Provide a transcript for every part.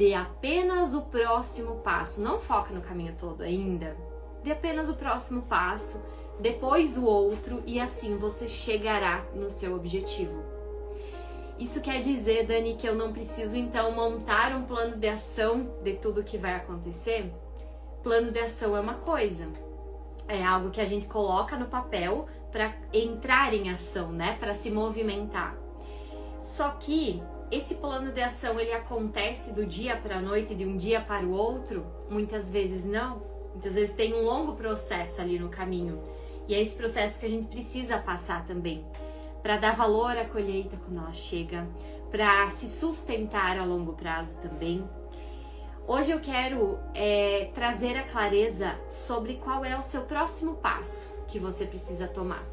Dê apenas o próximo passo. Não foca no caminho todo ainda. Dê apenas o próximo passo, depois o outro, e assim você chegará no seu objetivo. Isso quer dizer, Dani, que eu não preciso então montar um plano de ação de tudo que vai acontecer? Plano de ação é uma coisa. É algo que a gente coloca no papel para entrar em ação, né? Para se movimentar. Só que esse plano de ação, ele acontece do dia para a noite, de um dia para o outro? Muitas vezes não. Muitas vezes tem um longo processo ali no caminho. E é esse processo que a gente precisa passar também, para dar valor à colheita quando ela chega, para se sustentar a longo prazo também. Hoje eu quero trazer a clareza sobre qual é o seu próximo passo que você precisa tomar.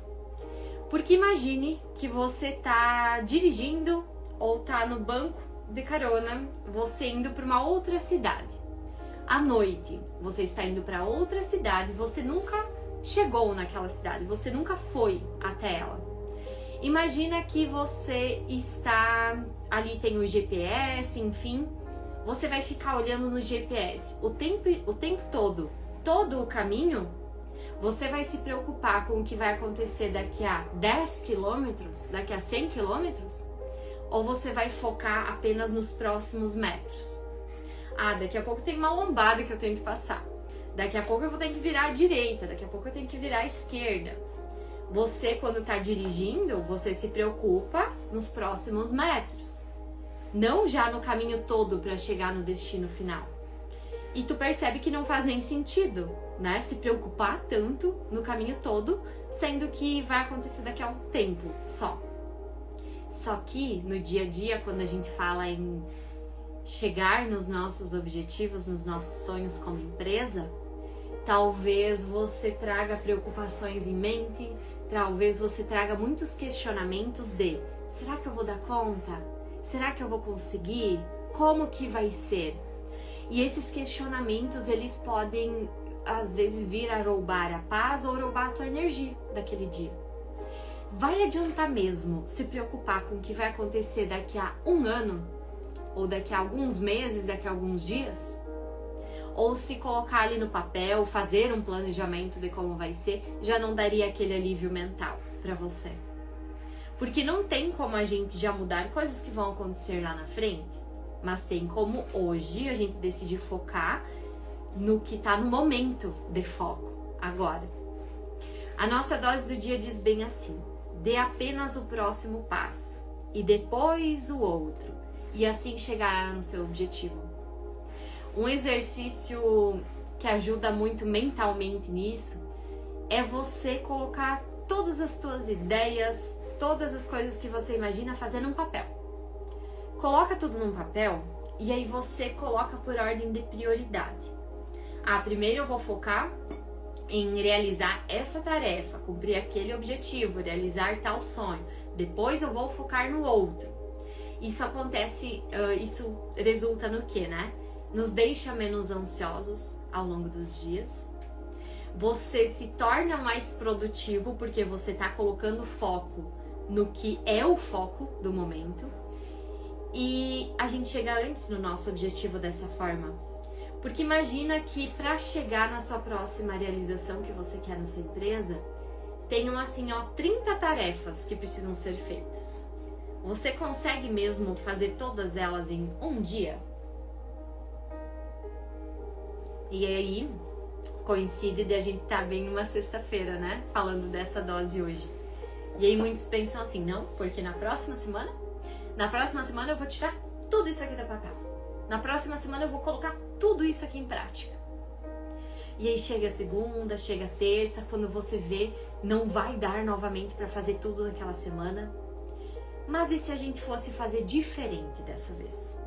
Porque imagine que você está dirigindo ou está no banco de carona, você indo para uma outra cidade. À noite, você está indo para outra cidade, você nunca chegou naquela cidade, você nunca foi até ela. Imagina que você está ali, tem o GPS, enfim, você vai ficar olhando no GPS o tempo todo o caminho. Você vai se preocupar com o que vai acontecer daqui a 10 quilômetros, daqui a 100 quilômetros? Ou você vai focar apenas nos próximos metros? Ah, daqui a pouco tem uma lombada que eu tenho que passar. Daqui a pouco eu vou ter que virar à direita, daqui a pouco eu tenho que virar à esquerda. Você, quando está dirigindo, você se preocupa nos próximos metros, não já no caminho todo para chegar no destino final. E tu percebe que não faz nem sentido, né? Se preocupar tanto no caminho todo, sendo que vai acontecer daqui a um tempo só. Só que no dia a dia, quando a gente fala em chegar nos nossos objetivos, nos nossos sonhos como empresa, talvez você traga preocupações em mente, talvez você traga muitos questionamentos de: será que eu vou dar conta? Será que eu vou conseguir? Como que vai ser? E esses questionamentos, eles podem às vezes vir a roubar a paz ou roubar a tua energia daquele dia. Vai adiantar mesmo se preocupar com o que vai acontecer daqui a um ano? Ou daqui a alguns meses, daqui a alguns dias? Ou se colocar ali no papel, fazer um planejamento de como vai ser, já não daria aquele alívio mental para você? Porque não tem como a gente já mudar coisas que vão acontecer lá na frente, mas tem como hoje a gente decidir focar no que está no momento de foco, agora. A nossa dose do dia diz bem assim: dê apenas o próximo passo e depois o outro, e assim chegará no seu objetivo. Um exercício que ajuda muito mentalmente nisso é você colocar todas as suas ideias, todas as coisas que você imagina, fazer num papel. Coloca tudo num papel e aí você coloca por ordem de prioridade. Ah, primeiro eu vou focar em realizar essa tarefa, cumprir aquele objetivo, realizar tal sonho. Depois eu vou focar no outro. Isso acontece, isso resulta no quê, né? Nos deixa menos ansiosos ao longo dos dias. Você se torna mais produtivo porque você está colocando foco no que é o foco do momento. E a gente chega antes no nosso objetivo dessa forma. Porque imagina que para chegar na sua próxima realização que você quer na sua empresa, tenham assim, 30 tarefas que precisam ser feitas. Você consegue mesmo fazer todas elas em um dia? E aí, coincide de a gente estar bem numa sexta-feira, né? Falando dessa dose hoje. E aí muitos pensam assim: não, porque na próxima semana eu vou tirar tudo isso aqui do papel. Na próxima semana eu vou colocar tudo isso aqui em prática. E aí chega a segunda, chega a terça, quando você vê, não vai dar novamente para fazer tudo naquela semana. Mas e se a gente fosse fazer diferente dessa vez?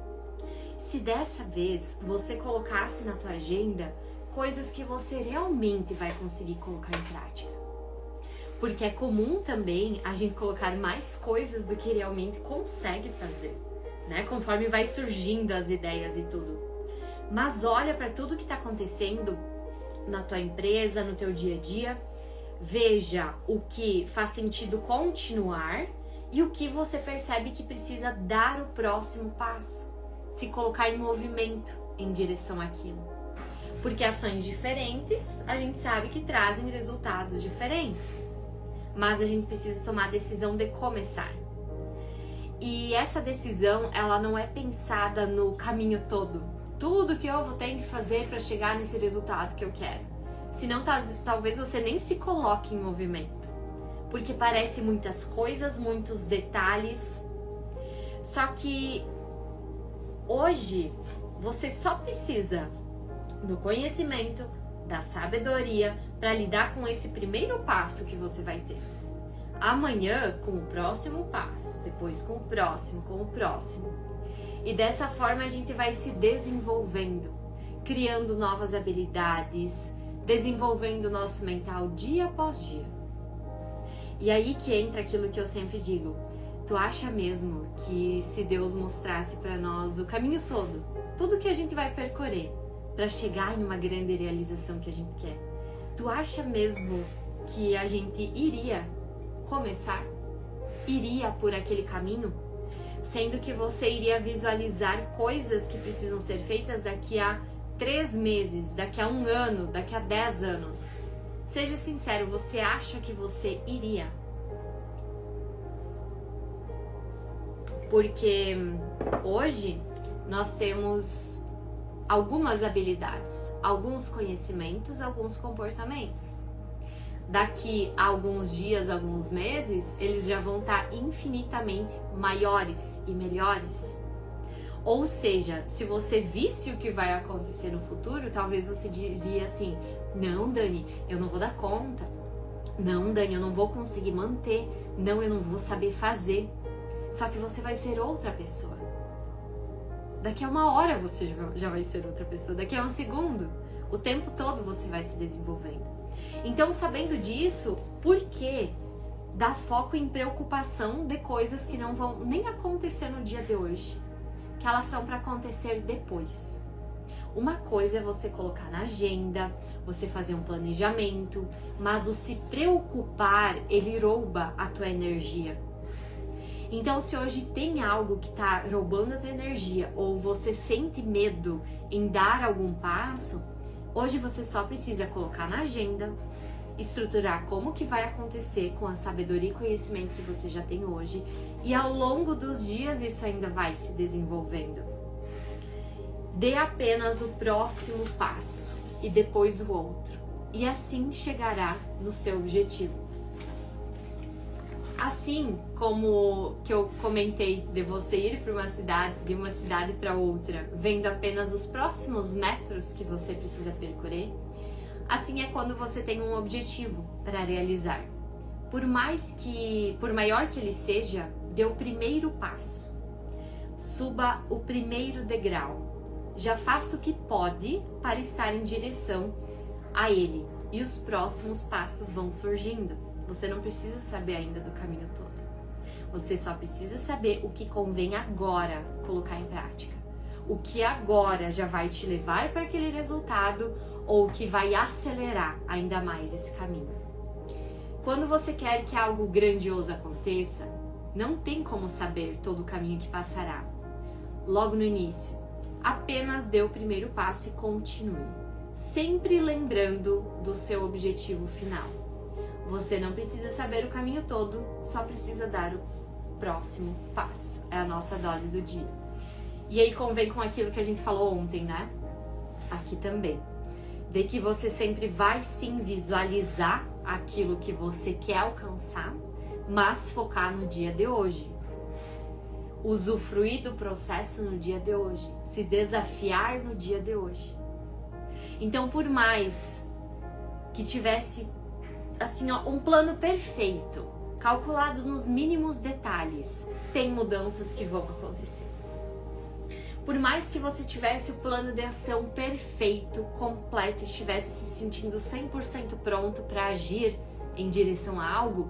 Se dessa vez você colocasse na tua agenda coisas que você realmente vai conseguir colocar em prática. Porque é comum também a gente colocar mais coisas do que realmente consegue fazer, né? Conforme vai surgindo as ideias e tudo. Mas olha para tudo que está acontecendo na tua empresa, no teu dia a dia. Veja o que faz sentido continuar e o que você percebe que precisa dar o próximo passo. se colocar em movimento em direção àquilo. Porque ações diferentes, a gente sabe que trazem resultados diferentes. Mas a gente precisa tomar a decisão de começar. E essa decisão, ela não é pensada no caminho todo. Tudo que eu vou ter que fazer para chegar nesse resultado que eu quero. Senão, talvez você nem se coloque em movimento. Porque parece muitas coisas, muitos detalhes. Só que hoje, você só precisa do conhecimento, da sabedoria, para lidar com esse primeiro passo que você vai ter. Amanhã, com o próximo passo, depois com o próximo. E dessa forma a gente vai se desenvolvendo, criando novas habilidades, desenvolvendo o nosso mental dia após dia. E aí que entra aquilo que eu sempre digo. Tu acha mesmo que se Deus mostrasse para nós o caminho todo, tudo que a gente vai percorrer para chegar em uma grande realização que a gente quer, tu acha mesmo que a gente iria começar? Iria por aquele caminho? Sendo que você iria visualizar coisas que precisam ser feitas daqui a 3 meses, daqui a 1 ano, daqui a 10 anos. Seja sincero, você acha que você iria? Porque hoje nós temos algumas habilidades, alguns conhecimentos, alguns comportamentos. Daqui a alguns dias, alguns meses, eles já vão estar infinitamente maiores e melhores. Ou seja, se você visse o que vai acontecer no futuro, talvez você diria assim: não, Dani, eu não vou dar conta. Não, Dani, eu não vou conseguir manter. Não, eu não vou saber fazer. Só que você vai ser outra pessoa. Daqui a 1 hora você já vai ser outra pessoa. Daqui a 1 segundo. O tempo todo você vai se desenvolvendo. Então, sabendo disso, por que dar foco em preocupação de coisas que não vão nem acontecer no dia de hoje? Que elas são para acontecer depois. Uma coisa é você colocar na agenda, você fazer um planejamento, mas o se preocupar, ele rouba a tua energia. Então, se hoje tem algo que está roubando a tua energia ou você sente medo em dar algum passo, hoje você só precisa colocar na agenda, estruturar como que vai acontecer com a sabedoria e conhecimento que você já tem hoje, e ao longo dos dias isso ainda vai se desenvolvendo. Dê apenas o próximo passo e depois o outro, e assim chegará no seu objetivo. Assim como que eu comentei de você ir para de uma cidade para outra, vendo apenas os próximos metros que você precisa percorrer, assim é quando você tem um objetivo para realizar. Por maior que ele seja, dê o primeiro passo. Suba o primeiro degrau. Já faça o que pode para estar em direção a ele. E os próximos passos vão surgindo. Você não precisa saber ainda do caminho todo. Você só precisa saber o que convém agora colocar em prática. O que agora já vai te levar para aquele resultado ou o que vai acelerar ainda mais esse caminho. Quando você quer que algo grandioso aconteça, não tem como saber todo o caminho que passará. Logo no início, apenas dê o primeiro passo e continue, sempre lembrando do seu objetivo final. Você não precisa saber o caminho todo, só precisa dar o próximo passo. É a nossa dose do dia. E aí convém com aquilo que a gente falou ontem, né? Aqui também. De que você sempre vai sim visualizar aquilo que você quer alcançar, mas focar no dia de hoje. Usufruir do processo no dia de hoje. Se desafiar no dia de hoje. Então, por mais que tivesse assim, ó, um plano perfeito, calculado nos mínimos detalhes, tem mudanças que vão acontecer. Por mais que você tivesse o plano de ação perfeito, completo, estivesse se sentindo 100% pronto para agir em direção a algo,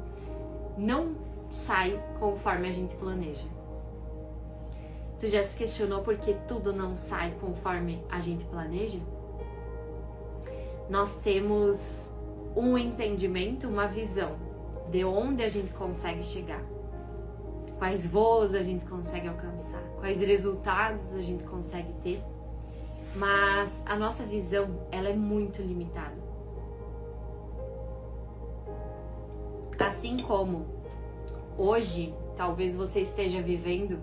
não sai conforme a gente planeja. Tu já se questionou por que tudo não sai conforme a gente planeja? Nós temos um entendimento, uma visão de onde a gente consegue chegar. quais voos a gente consegue alcançar, quais resultados a gente consegue ter, mas a nossa visão, ela é muito limitada. Assim como hoje, talvez você esteja vivendo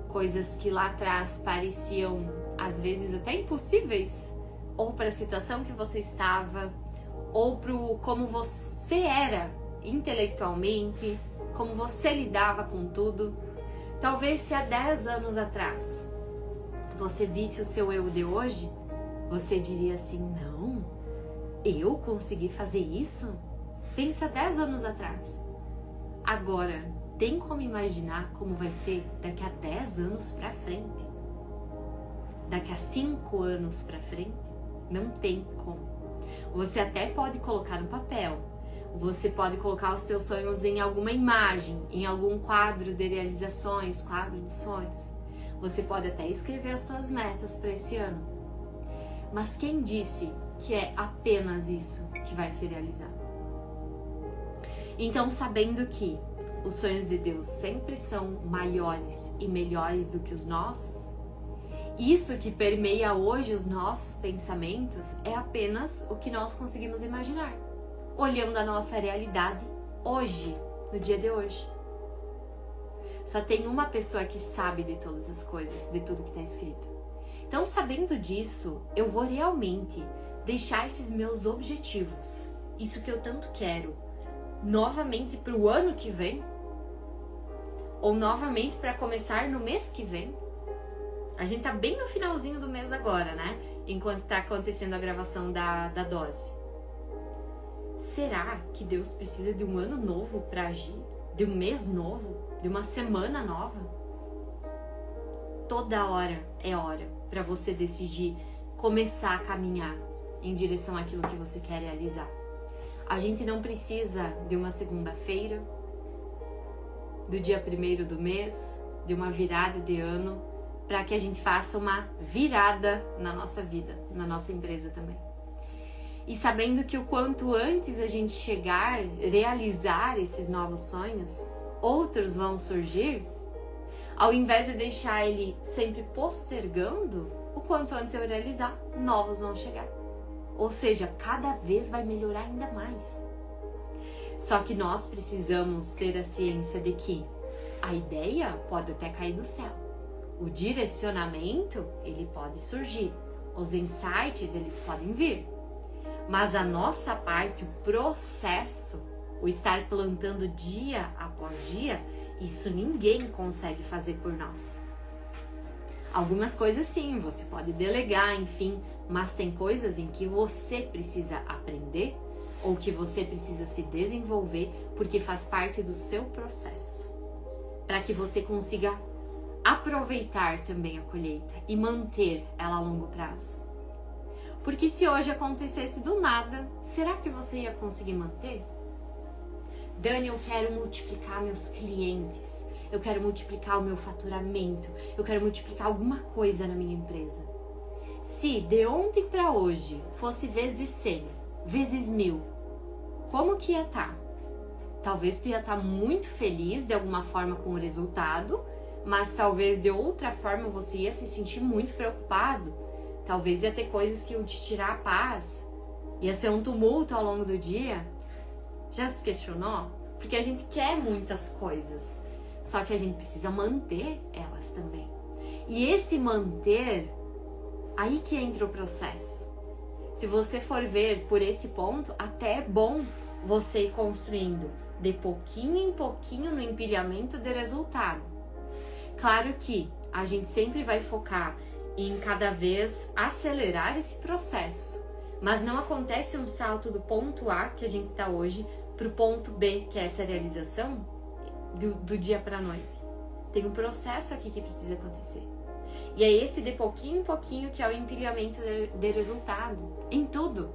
coisas que lá atrás pareciam, às vezes, até impossíveis, ou para a situação que você estava, ou para como você era intelectualmente, como você lidava com tudo. Talvez se há 10 anos atrás você visse o seu eu de hoje, você diria assim, não, eu consegui fazer isso? Pensa 10 anos atrás. Agora, tem como imaginar como vai ser daqui a 10 anos pra frente? Daqui a 5 anos pra frente? Não tem como. Você até pode colocar no papel, você pode colocar os teus sonhos em alguma imagem, em algum quadro de realizações, quadro de sonhos. Você pode até escrever as suas metas para esse ano. Mas quem disse que é apenas isso que vai se realizar? Então, sabendo que os sonhos de Deus sempre são maiores e melhores do que os nossos, isso que permeia hoje os nossos pensamentos é apenas o que nós conseguimos imaginar, olhando a nossa realidade hoje, no dia de hoje. Só tem uma pessoa que sabe de todas as coisas, de tudo que está escrito. Então, sabendo disso, eu vou realmente deixar esses meus objetivos, isso que eu tanto quero, novamente para o ano que vem, ou novamente para começar no mês que vem. A gente tá bem no finalzinho do mês agora, né? Enquanto tá acontecendo a gravação da dose. Será que Deus precisa de um ano novo para agir? De um mês novo? De uma semana nova? Toda hora é hora para você decidir começar a caminhar em direção àquilo que você quer realizar. A gente não precisa de uma segunda-feira, do dia 1º do mês, de uma virada de ano, para que a gente faça uma virada na nossa vida, na nossa empresa também. E sabendo que o quanto antes a gente chegar, realizar esses novos sonhos, outros vão surgir, ao invés de deixar ele sempre postergando, o quanto antes eu realizar, novos vão chegar. Ou seja, cada vez vai melhorar ainda mais. Só que nós precisamos ter a ciência de que a ideia pode até cair do céu. O direcionamento, ele pode surgir. Os insights, eles podem vir. Mas a nossa parte, o processo, o estar plantando dia após dia, isso ninguém consegue fazer por nós. Algumas coisas sim, você pode delegar, enfim, mas tem coisas em que você precisa aprender ou que você precisa se desenvolver porque faz parte do seu processo, para que você consiga aproveitar também a colheita e manter ela a longo prazo. Porque se hoje acontecesse do nada, será que você ia conseguir manter? Dani, eu quero multiplicar meus clientes, eu quero multiplicar o meu faturamento, eu quero multiplicar alguma coisa na minha empresa. Se de ontem para hoje fosse vezes 100, vezes 1000, como que ia estar? Talvez tu ia estar muito feliz de alguma forma com o resultado, mas talvez de outra forma você ia se sentir muito preocupado. Talvez ia ter coisas que iam te tirar a paz, ia ser um tumulto ao longo do dia. Já se questionou? Porque a gente quer muitas coisas, só que a gente precisa manter elas também. E esse manter, aí que entra o processo. Se você for ver por esse ponto, até é bom você ir construindo de pouquinho em pouquinho no empilhamento de resultado. Claro que a gente sempre vai focar em cada vez acelerar esse processo, mas não acontece um salto do ponto A, que a gente está hoje, para o ponto B, que é essa realização, do dia para a noite. Tem um processo aqui que precisa acontecer. E é esse de pouquinho em pouquinho que é o empilhamento de resultado. Em tudo.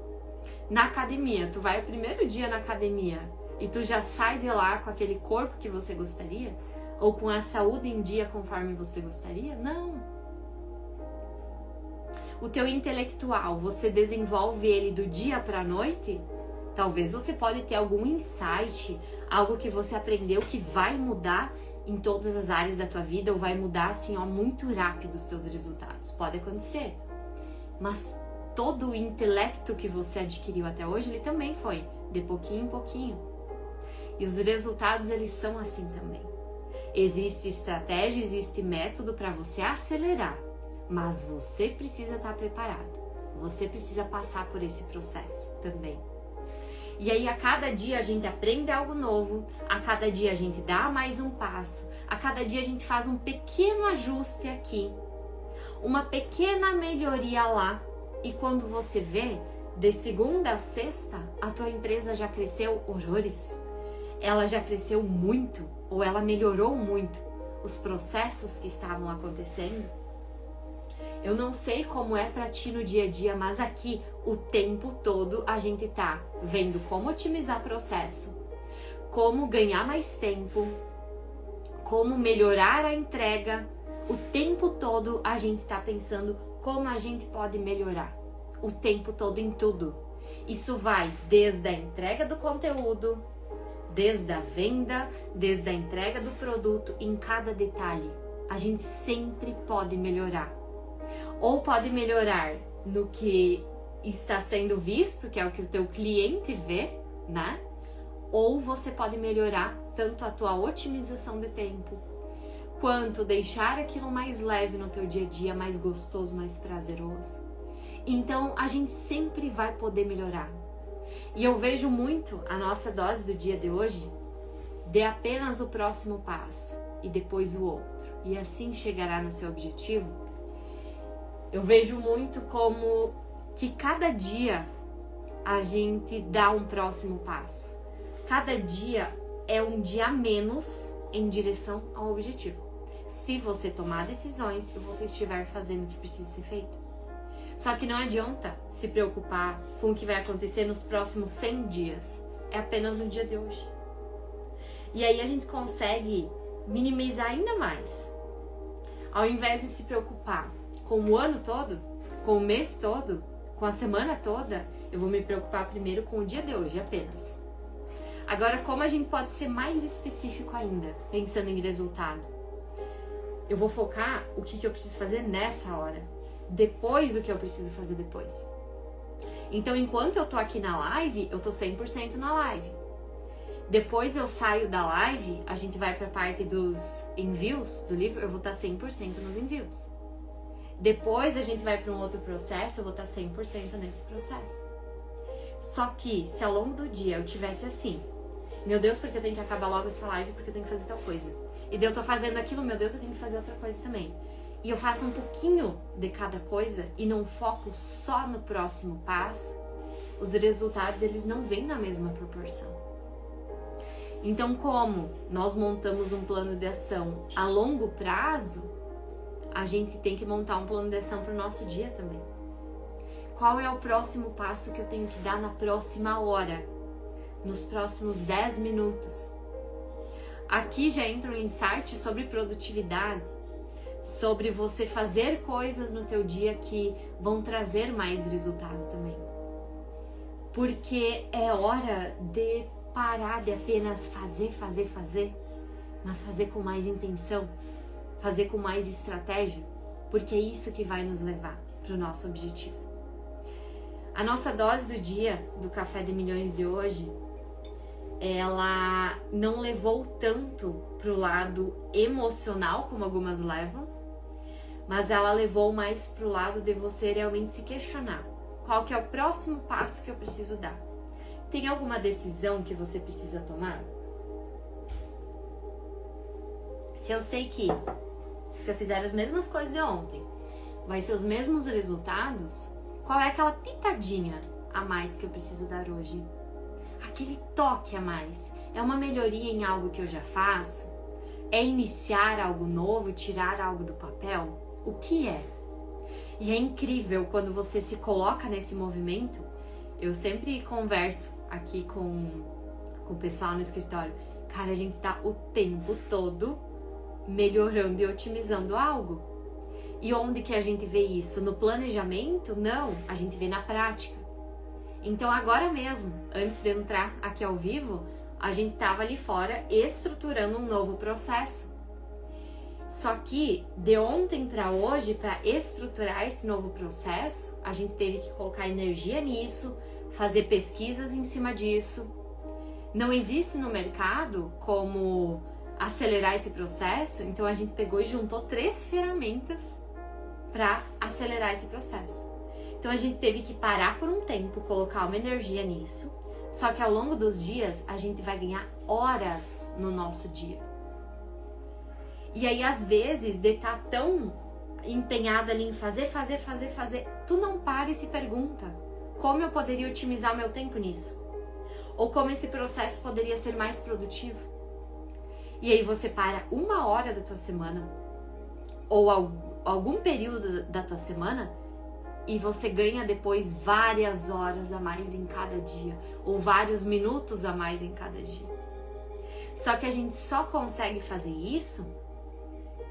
Na academia, tu vai o primeiro dia na academia e tu já sai de lá com aquele corpo que você gostaria? Ou com a saúde em dia conforme você gostaria? Não. O teu intelectual, você desenvolve ele do dia para a noite? Talvez você pode ter algum insight, algo que você aprendeu que vai mudar em todas as áreas da tua vida ou vai mudar assim, ó, muito rápido os teus resultados. Pode acontecer. Mas todo o intelecto que você adquiriu até hoje, ele também foi de pouquinho em pouquinho. E os resultados, eles são assim também. Existe estratégia, existe método para você acelerar, mas você precisa estar preparado. Você precisa passar por esse processo também. E aí a cada dia a gente aprende algo novo, a cada dia a gente dá mais um passo, a cada dia a gente faz um pequeno ajuste aqui, uma pequena melhoria lá, e quando você vê, de segunda a sexta, a tua empresa já cresceu horrores. Ela já cresceu muito, ou ela melhorou muito os processos que estavam acontecendo. Eu não sei como é pra ti no dia a dia, mas aqui o tempo todo a gente tá vendo como otimizar processo, como ganhar mais tempo, como melhorar a entrega. O tempo todo a gente tá pensando como a gente pode melhorar. O tempo todo em tudo. Isso vai desde a entrega do conteúdo, desde a venda, desde a entrega do produto, em cada detalhe. A gente sempre pode melhorar. Ou pode melhorar no que está sendo visto, que é o que o teu cliente vê, né? Ou você pode melhorar tanto a tua otimização de tempo, quanto deixar aquilo mais leve no teu dia a dia, mais gostoso, mais prazeroso. Então, a gente sempre vai poder melhorar. E eu vejo muito a nossa dose do dia de hoje de apenas o próximo passo e depois o outro. E assim chegará no seu objetivo. Eu vejo muito como que cada dia a gente dá um próximo passo. Cada dia é um dia a menos em direção ao objetivo. Se você tomar decisões e você estiver fazendo o que precisa ser feito. Só que não adianta se preocupar com o que vai acontecer nos próximos 100 dias. É apenas no dia de hoje. E aí a gente consegue minimizar ainda mais. Ao invés de se preocupar com o ano todo, com o mês todo, com a semana toda, eu vou me preocupar primeiro com o dia de hoje apenas. Agora, como a gente pode ser mais específico ainda, pensando em resultado? Eu vou focar o que eu preciso fazer nessa hora. Depois o que eu preciso fazer depois. Então, enquanto eu tô aqui na live, eu tô 100% na live. Depois eu saio da live, a gente vai pra parte dos envios do livro, eu vou estar 100% nos envios. Depois a gente vai para um outro processo, eu vou estar 100% nesse processo. Só que, se ao longo do dia eu tivesse assim, meu Deus, porque eu tenho que acabar logo essa live, porque eu tenho que fazer tal coisa. E daí eu tô fazendo aquilo, meu Deus, eu tenho que fazer outra coisa também. E eu faço um pouquinho de cada coisa e não foco só no próximo passo, os resultados eles não vêm na mesma proporção. Então, como nós montamos um plano de ação a longo prazo, a gente tem que montar um plano de ação para o nosso dia também. Qual é o próximo passo que eu tenho que dar na próxima hora? Nos próximos 10 minutos? Aqui já entra um insight sobre produtividade, sobre você fazer coisas no teu dia que vão trazer mais resultado também. Porque é hora de parar de apenas fazer, mas fazer com mais intenção, fazer com mais estratégia, porque é isso que vai nos levar para o nosso objetivo. A nossa dose do dia do Café de Milhões de hoje, ela não levou tanto para o lado emocional como algumas levam, mas ela levou mais para o lado de você realmente se questionar. Qual que é o próximo passo que eu preciso dar? Tem alguma decisão que você precisa tomar? Se eu sei que se eu fizer as mesmas coisas de ontem, vai ser os mesmos resultados, qual é aquela pitadinha a mais que eu preciso dar hoje? Aquele toque a mais. É uma melhoria em algo que eu já faço? É iniciar algo novo, tirar algo do papel? O que é? E é incrível quando você se coloca nesse movimento. Eu sempre converso aqui com o pessoal no escritório. Cara, a gente tá o tempo todo melhorando e otimizando algo. E onde que a gente vê isso? No planejamento? Não, a gente vê na prática. Então agora mesmo, antes de entrar aqui ao vivo, a gente tava ali fora estruturando um novo processo. Só que de ontem para hoje, para estruturar esse novo processo, a gente teve que colocar energia nisso, fazer pesquisas em cima disso. Não existe no mercado como acelerar esse processo, então a gente pegou e juntou 3 ferramentas para acelerar esse processo. Então a gente teve que parar por um tempo, colocar uma energia nisso, só que ao longo dos dias a gente vai ganhar horas no nosso dia. E aí às vezes de estar tão empenhada ali em fazer, tu não para e se pergunta: como eu poderia otimizar o meu tempo nisso? Ou como esse processo poderia ser mais produtivo? E aí você para 1 hora da tua semana, ou algum período da tua semana, e você ganha depois várias horas a mais em cada dia, ou vários minutos a mais em cada dia. Só que a gente só consegue fazer isso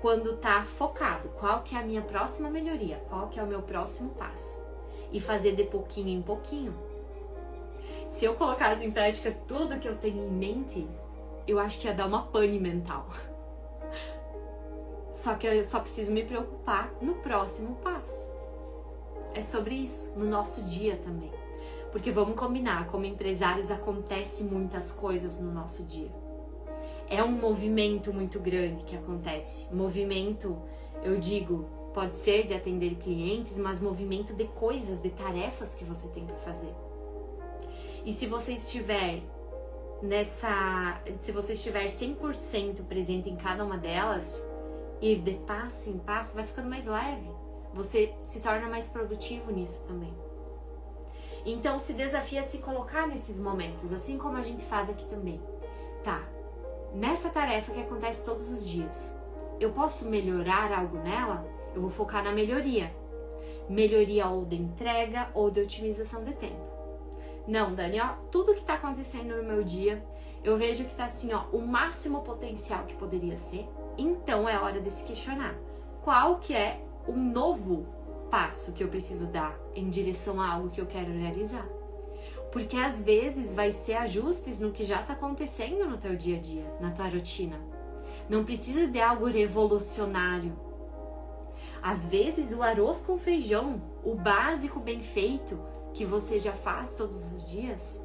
quando tá focado. Qual que é a minha próxima melhoria? Qual que é o meu próximo passo? E fazer de pouquinho em pouquinho. Se eu colocasse em prática tudo que eu tenho em mente, eu acho que ia dar uma pane mental. Só que eu só preciso me preocupar no próximo passo. É sobre isso, no nosso dia também. Porque vamos combinar, como empresários acontece muitas coisas no nosso dia. É um movimento muito grande que acontece. Movimento, eu digo, pode ser de atender clientes, mas movimento de coisas, de tarefas que você tem para fazer. E se você estiver se você estiver 100% presente em cada uma delas, ir de passo em passo, vai ficando mais leve. Você se torna mais produtivo nisso também. Então se desafia a se colocar nesses momentos, assim como a gente faz aqui também. Tá, nessa tarefa que acontece todos os dias, eu posso melhorar algo nela? Eu vou focar na melhoria. Melhoria ou de entrega ou de otimização de tempo. Não, Dani, ó, tudo que tá acontecendo no meu dia, eu vejo que tá assim, ó, o máximo potencial que poderia ser. Então é hora de se questionar. Qual que é o novo passo que eu preciso dar em direção a algo que eu quero realizar? Porque às vezes vai ser ajustes no que já tá acontecendo no teu dia a dia, na tua rotina. Não precisa de algo revolucionário. Às vezes o arroz com feijão, o básico bem feito, que você já faz todos os dias,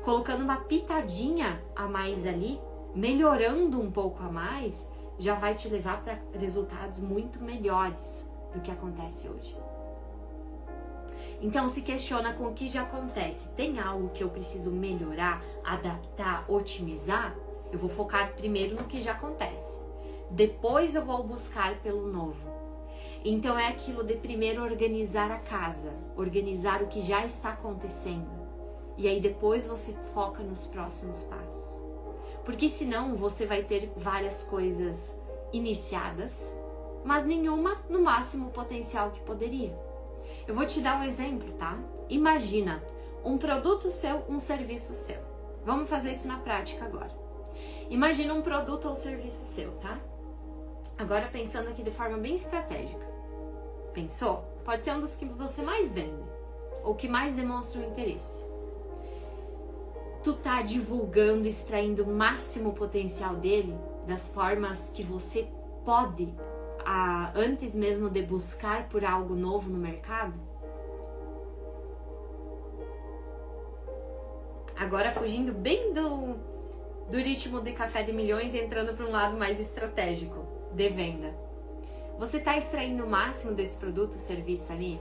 colocando uma pitadinha a mais ali, melhorando um pouco a mais, já vai te levar para resultados muito melhores do que acontece hoje. Então se questiona com o que já acontece. Tem algo que eu preciso melhorar, adaptar, otimizar? Eu vou focar primeiro no que já acontece. Depois eu vou buscar pelo novo. Então é aquilo de primeiro organizar a casa, organizar o que já está acontecendo. E aí depois você foca nos próximos passos. Porque senão você vai ter várias coisas iniciadas, mas nenhuma no máximo potencial que poderia. Eu vou te dar um exemplo, tá? Imagina um produto seu, um serviço seu. Vamos fazer isso na prática agora. Imagina um produto ou serviço seu, tá? Agora pensando aqui de forma bem estratégica. Pensou? Pode ser um dos que você mais vende ou que mais demonstra o interesse. Tu tá divulgando, extraindo o máximo potencial dele das formas que você pode, antes mesmo de buscar por algo novo no mercado? Agora fugindo bem do ritmo de Café de Milhões e entrando para um lado mais estratégico de venda. Você está extraindo o máximo desse produto ou serviço ali?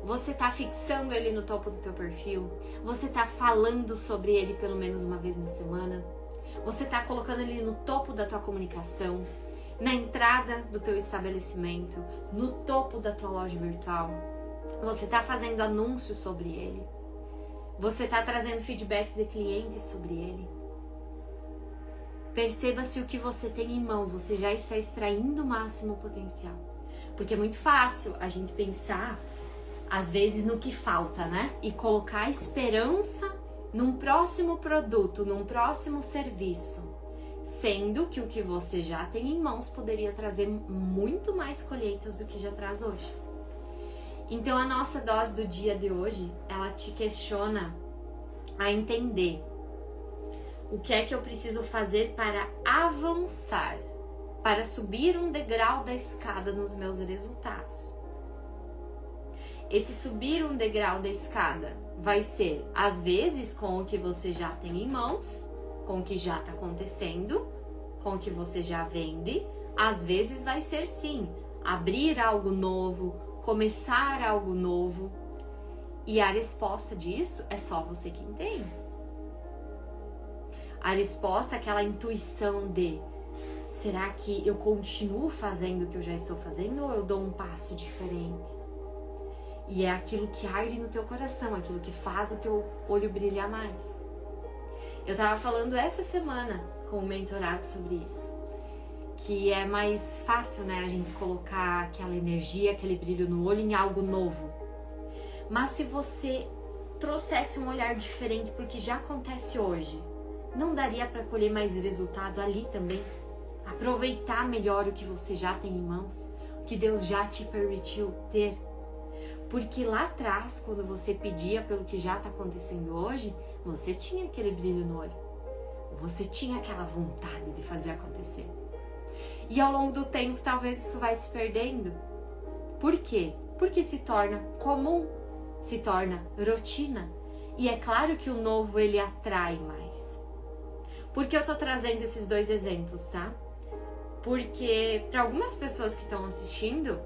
Você está fixando ele no topo do teu perfil? Você está falando sobre ele pelo menos uma vez na semana? Você está colocando ele no topo da tua comunicação? Na entrada do teu estabelecimento? No topo da tua loja virtual? Você está fazendo anúncios sobre ele? Você está trazendo feedbacks de clientes sobre ele? Perceba se o que você tem em mãos, você já está extraindo o máximo potencial. Porque é muito fácil a gente pensar, às vezes, no que falta, né? E colocar esperança num próximo produto, num próximo serviço. Sendo que o que você já tem em mãos poderia trazer muito mais colheitas do que já traz hoje. Então a nossa dose do dia de hoje, ela te questiona a entender o que é que eu preciso fazer para avançar para subir um degrau da escada nos meus resultados. Esse subir um degrau da escada vai ser, às vezes, com o que você já tem em mãos, com o que já está acontecendo, com o que você já vende. Às vezes vai ser sim, abrir algo novo, começar algo novo. E a resposta disso é só você quem tem. A resposta é aquela intuição de: será que eu continuo fazendo o que eu já estou fazendo ou eu dou um passo diferente? E é aquilo que arde no teu coração, aquilo que faz o teu olho brilhar mais. Eu tava falando essa semana com o mentorado sobre isso, que é mais fácil, né, a gente colocar aquela energia, aquele brilho no olho em algo novo. Mas se você trouxesse um olhar diferente pro que já acontece hoje, não daria para colher mais resultado ali também? Aproveitar melhor o que você já tem em mãos, o que Deus já te permitiu ter. Porque lá atrás, quando você pedia pelo que já está acontecendo hoje, você tinha aquele brilho no olho. Você tinha aquela vontade de fazer acontecer. E ao longo do tempo, talvez isso vai se perdendo. Por quê? Porque se torna comum, se torna rotina. E é claro que o novo, ele atrai mais. Por que eu tô trazendo esses dois exemplos, tá? Porque para algumas pessoas que estão assistindo,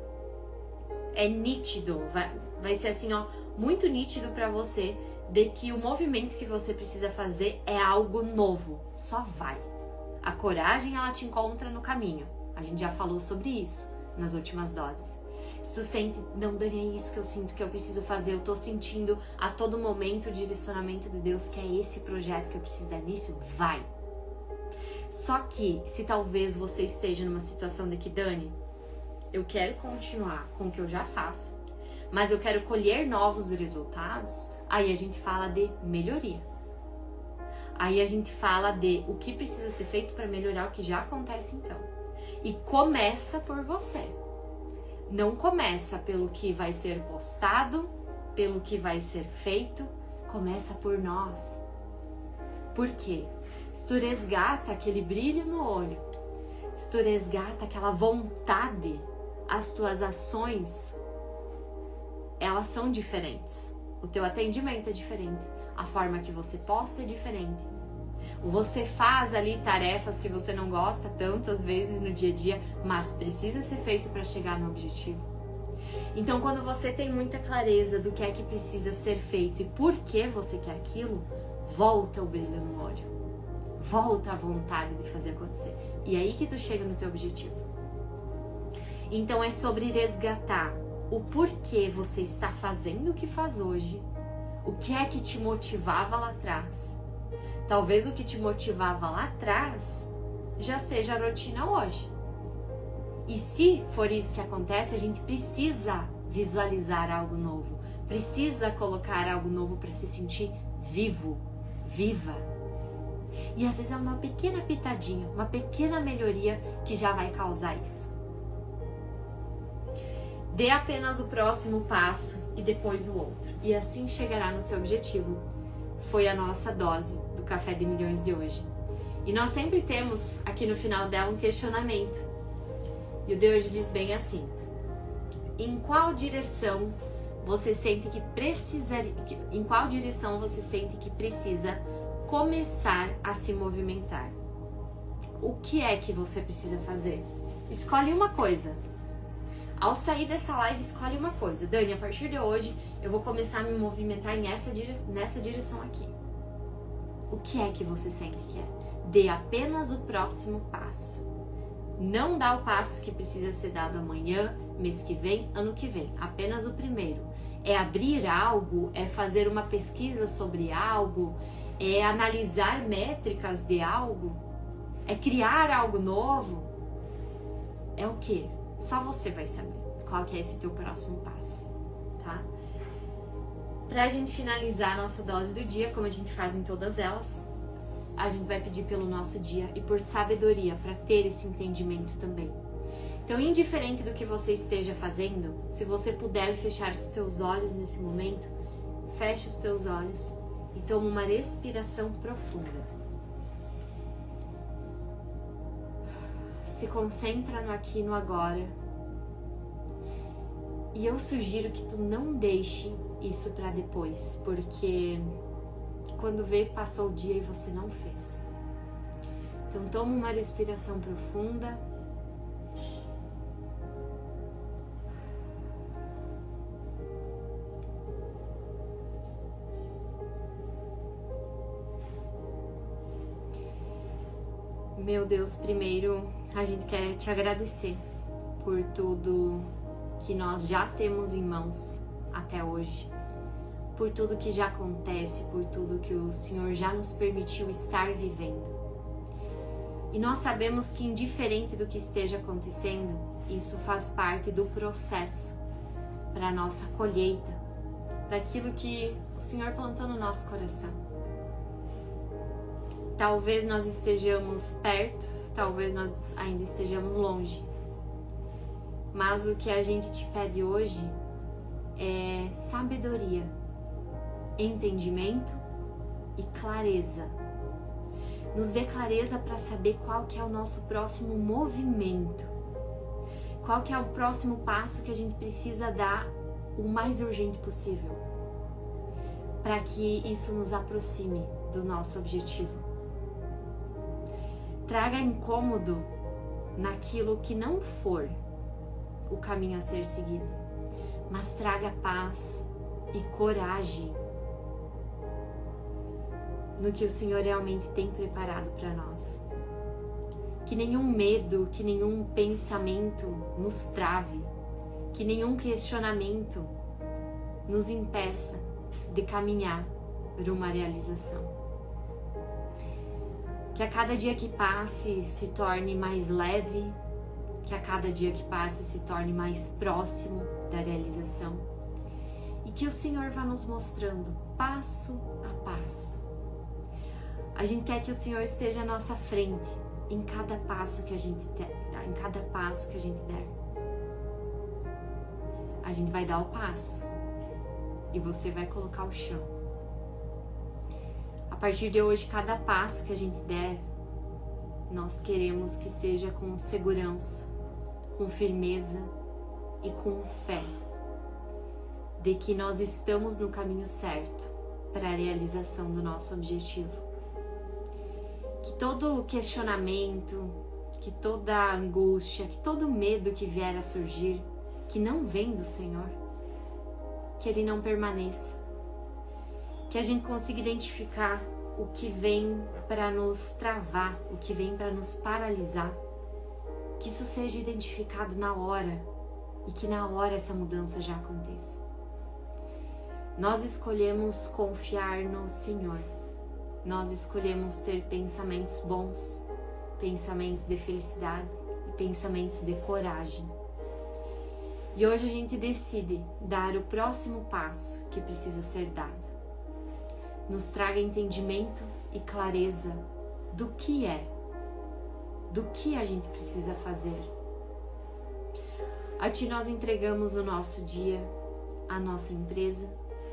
é nítido, vai ser assim, ó, muito nítido para você de que o movimento que você precisa fazer é algo novo, só vai. A coragem, ela te encontra no caminho. A gente já falou sobre isso nas últimas doses. Se tu sente, não, Dani, é isso que eu sinto que eu preciso fazer, eu tô sentindo a todo momento o direcionamento de Deus, que é esse projeto que eu preciso dar nisso, vai. Só que, se talvez você esteja numa situação de que, Dani, eu quero continuar com o que eu já faço, mas eu quero colher novos resultados, aí a gente fala de melhoria. Aí a gente fala de o que precisa ser feito para melhorar o que já acontece então. E começa por você. Não começa pelo que vai ser postado, pelo que vai ser feito, começa por nós. Por quê? Se tu resgata aquele brilho no olho, se tu resgata aquela vontade, as tuas ações, elas são diferentes. O teu atendimento é diferente. A forma que você posta é diferente. Você faz ali tarefas que você não gosta tanto às vezes no dia a dia, mas precisa ser feito para chegar no objetivo. Então, quando você tem muita clareza do que é que precisa ser feito e por que você quer aquilo, volta o brilho no olho. Volta a vontade de fazer acontecer. E é aí que tu chega no teu objetivo. Então é sobre resgatar o porquê você está fazendo o que faz hoje, o que é que te motivava lá atrás. Talvez o que te motivava lá atrás já seja a rotina hoje. E se for isso que acontece, a gente precisa visualizar algo novo, precisa colocar algo novo para se sentir vivo, viva. E às vezes é uma pequena pitadinha, uma pequena melhoria que já vai causar isso. Dê apenas o próximo passo e depois o outro, e assim chegará no seu objetivo. Foi a nossa dose do Café de Milhões de hoje. E nós sempre temos aqui no final dela um questionamento. E o de hoje diz bem assim: em qual direção você sente que precisa começar a se movimentar? O que é que você precisa fazer? Escolhe uma coisa. Ao sair dessa live, escolhe uma coisa. Dani, a partir de hoje, eu vou começar a me movimentar nessa direção aqui. O que é que você sente que é? Dê apenas o próximo passo. Não dá o passo que precisa ser dado amanhã, mês que vem, ano que vem. Apenas o primeiro. É abrir algo, é fazer uma pesquisa sobre algo, é analisar métricas de algo, é criar algo novo. É o quê? Só você vai saber qual que é esse teu próximo passo, tá? Pra gente finalizar a nossa dose do dia, como a gente faz em todas elas, a gente vai pedir pelo nosso dia e por sabedoria, para ter esse entendimento também. Então, indiferente do que você esteja fazendo, se você puder fechar os teus olhos nesse momento, feche os teus olhos e toma uma respiração profunda. se concentra no aqui e no agora. E eu sugiro que tu não deixe isso para depois, porque quando vê, passou o dia e você não fez. Então toma uma respiração profunda. Meu Deus, primeiro a gente quer te agradecer por tudo que nós já temos em mãos até hoje, por tudo que já acontece, por tudo que o Senhor já nos permitiu estar vivendo. E nós sabemos que, indiferente do que esteja acontecendo, isso faz parte do processo para a nossa colheita, para aquilo que o Senhor plantou no nosso coração. Talvez nós estejamos perto, talvez nós ainda estejamos longe. Mas o que a gente te pede hoje é sabedoria, entendimento e clareza. Nos dê clareza para saber qual que é o nosso próximo movimento, qual que é o próximo passo que a gente precisa dar o mais urgente possível, para que isso nos aproxime do nosso objetivo. Traga incômodo naquilo que não for o caminho a ser seguido, mas traga paz e coragem no que o Senhor realmente tem preparado para nós. Que nenhum medo, que nenhum pensamento nos trave, que nenhum questionamento nos impeça de caminhar por uma realização. Que a cada dia que passe se torne mais leve, que a cada dia que passe se torne mais próximo da realização e que o Senhor vá nos mostrando passo a passo. A gente quer que o Senhor esteja à nossa frente em cada passo que a gente der. A gente vai dar o passo e você vai colocar o chão. A partir de hoje, cada passo que a gente der, nós queremos que seja com segurança, com firmeza e com fé de que nós estamos no caminho certo para a realização do nosso objetivo. Que todo questionamento, que toda angústia, que todo medo que vier a surgir, que não vem do Senhor, que ele não permaneça. Que a gente consiga identificar o que vem para nos travar, o que vem para nos paralisar. Que isso seja identificado na hora e que na hora essa mudança já aconteça. Nós escolhemos confiar no Senhor. Nós escolhemos ter pensamentos bons, pensamentos de felicidade e pensamentos de coragem. E hoje a gente decide dar o próximo passo que precisa ser dado. Nos traga entendimento e clareza do que a gente precisa fazer. A Ti nós entregamos o nosso dia, a nossa empresa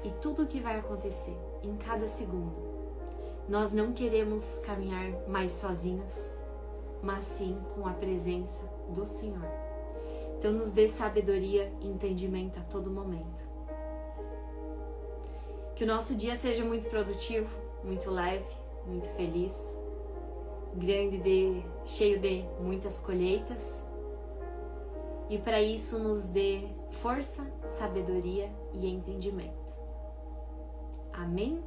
e tudo o que vai acontecer em cada segundo. Nós não queremos caminhar mais sozinhos, mas sim com a presença do Senhor. Então nos dê sabedoria e entendimento a todo momento. Que o nosso dia seja muito produtivo, muito leve, muito feliz, cheio de muitas colheitas. E para isso nos dê força, sabedoria e entendimento. Amém?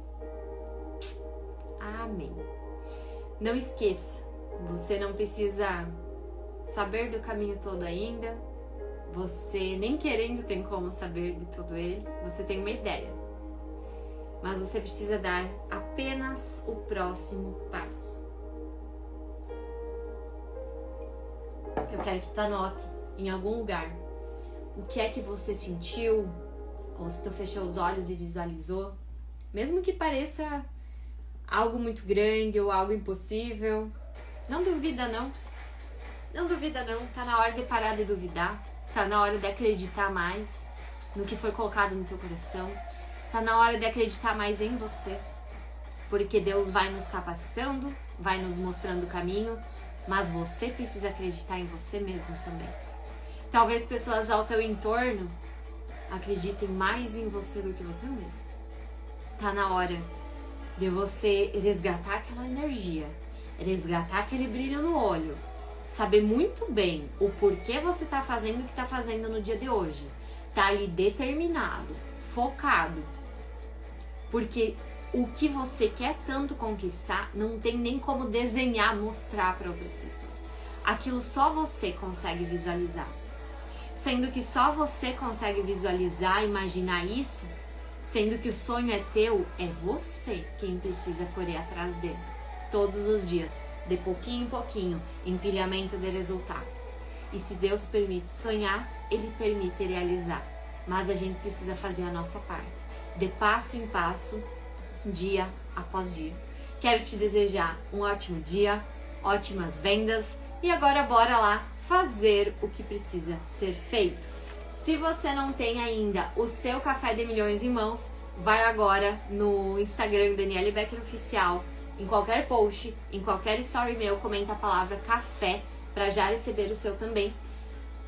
Amém. Não esqueça, você não precisa saber do caminho todo ainda. Você nem querendo tem como saber de todo ele. Você tem uma ideia. Mas você precisa dar apenas o próximo passo. Eu quero que tu anote em algum lugar o que é que você sentiu, ou se tu fechou os olhos e visualizou, mesmo que pareça algo muito grande ou algo impossível. Não duvida não. Não duvida não. Tá na hora de parar de duvidar. Tá na hora de acreditar mais no que foi colocado no teu coração. Tá na hora de acreditar mais em você, porque Deus vai nos capacitando, vai nos mostrando o caminho mas você precisa acreditar em você mesmo também. Talvez pessoas ao teu entorno acreditem mais em você do que você mesmo. Tá na hora de você resgatar aquela energia, resgatar aquele brilho no olho, saber muito bem o porquê você tá fazendo o que tá fazendo no dia de hoje. Tá ali determinado, focado. Porque o que você quer tanto conquistar não tem nem como desenhar, mostrar para outras pessoas. Aquilo só você consegue visualizar. Sendo que só você consegue visualizar, imaginar isso, sendo que o sonho é teu, é você quem precisa correr atrás dele. Todos os dias, de pouquinho em pouquinho, empilhamento de resultado. E se Deus permite sonhar, Ele permite realizar. Mas a gente precisa fazer a nossa parte, de passo em passo, dia após dia. Quero te desejar um ótimo dia, ótimas vendas e agora bora lá fazer o que precisa ser feito. Se você não tem ainda o seu Café de Milhões em mãos, vai agora no Instagram Daniele Becker Oficial, em qualquer post, em qualquer story meu, comenta a palavra café para já receber o seu também,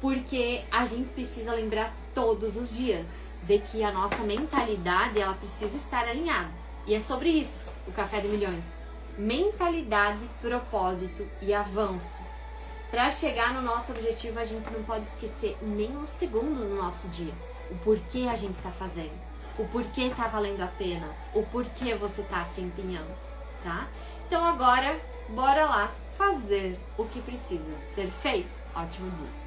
porque a gente precisa lembrar todos os dias de que a nossa mentalidade ela precisa estar alinhada. E é sobre isso o Café de Milhões. Mentalidade, propósito e avanço. Para chegar no nosso objetivo, a gente não pode esquecer nem um segundo no nosso dia. O porquê a gente está fazendo, o porquê está valendo a pena, o porquê você está se empenhando, tá? Então agora, bora lá fazer o que precisa ser feito. Ótimo dia!